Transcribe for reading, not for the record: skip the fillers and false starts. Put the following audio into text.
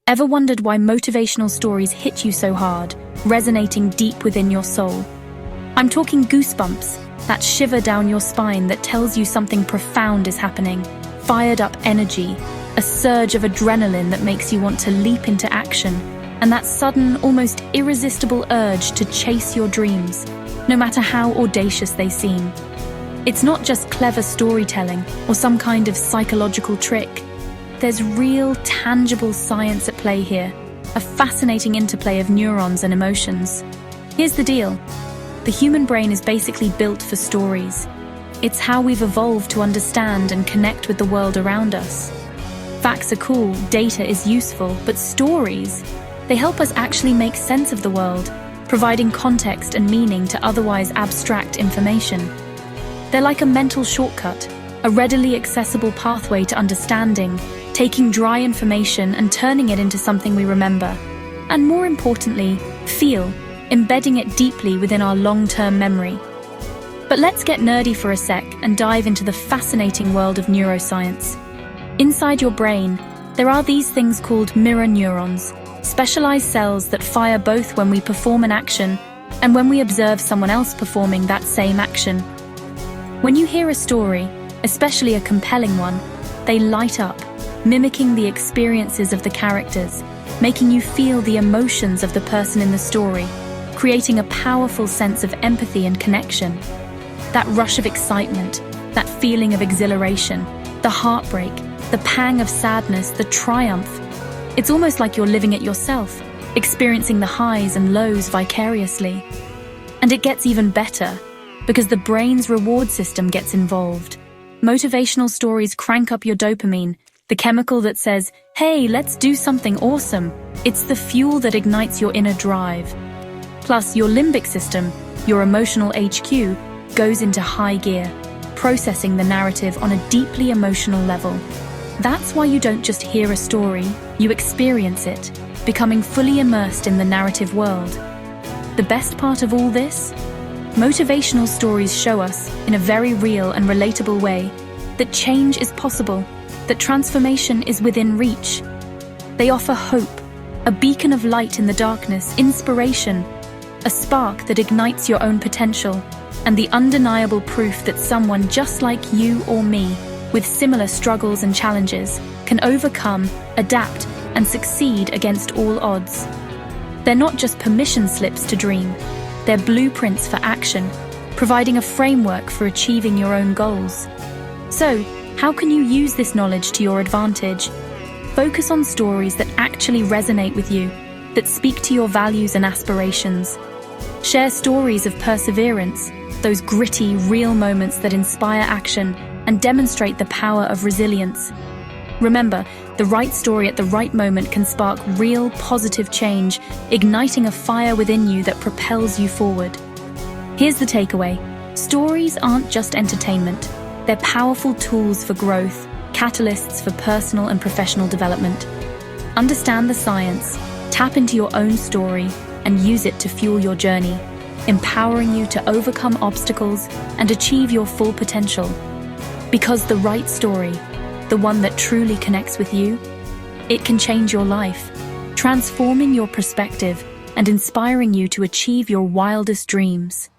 Ever wondered why motivational stories hit you so hard, resonating deep within your soul? I'm talking goosebumps, that shiver down your spine that tells you something profound is happening, fired up energy, a surge of adrenaline that makes you want to leap into action, and that sudden, almost irresistible urge to chase your dreams, no matter how audacious they seem. It's not just clever storytelling or some kind of psychological trick. There's real, tangible science at play here, a fascinating interplay of neurons and emotions. Here's the deal. The human brain is basically built for stories. It's how we've evolved to understand and connect with the world around us. Facts are cool, data is useful, but stories, they help us actually make sense of the world, providing context and meaning to otherwise abstract information. They're like a mental shortcut, a readily accessible pathway to understanding, taking dry information and turning it into something we remember. And more importantly, feel, embedding it deeply within our long-term memory. But let's get nerdy for a sec and dive into the fascinating world of neuroscience. Inside your brain, there are these things called mirror neurons, specialized cells that fire both when we perform an action and when we observe someone else performing that same action. When you hear a story, especially a compelling one, they light up, mimicking the experiences of the characters, making you feel the emotions of the person in the story, creating a powerful sense of empathy and connection. That rush of excitement, that feeling of exhilaration, the heartbreak, the pang of sadness, the triumph. It's almost like you're living it yourself, experiencing the highs and lows vicariously. And it gets even better, because the brain's reward system gets involved. Motivational stories crank up your dopamine, the chemical that says, hey, let's do something awesome. It's the fuel that ignites your inner drive. Plus, your limbic system, your emotional HQ, goes into high gear, processing the narrative on a deeply emotional level. That's why you don't just hear a story, you experience it, becoming fully immersed in the narrative world. The best part of all this? Motivational stories show us, in a very real and relatable way, that change is possible, that transformation is within reach. They offer hope, a beacon of light in the darkness, inspiration, a spark that ignites your own potential, and the undeniable proof that someone just like you or me, with similar struggles and challenges, can overcome, adapt, and succeed against all odds. They're not just permission slips to dream, they're blueprints for action, providing a framework for achieving your own goals. So, how can you use this knowledge to your advantage? Focus on stories that actually resonate with you, that speak to your values and aspirations. Share stories of perseverance, those gritty, real moments that inspire action and demonstrate the power of resilience. Remember, the right story at the right moment can spark real, positive change, igniting a fire within you that propels you forward. Here's the takeaway. Stories aren't just entertainment. They're powerful tools for growth, catalysts for personal and professional development. Understand the science, tap into your own story, and use it to fuel your journey, empowering you to overcome obstacles and achieve your full potential. Because the right story, the one that truly connects with you, it can change your life, transforming your perspective and inspiring you to achieve your wildest dreams.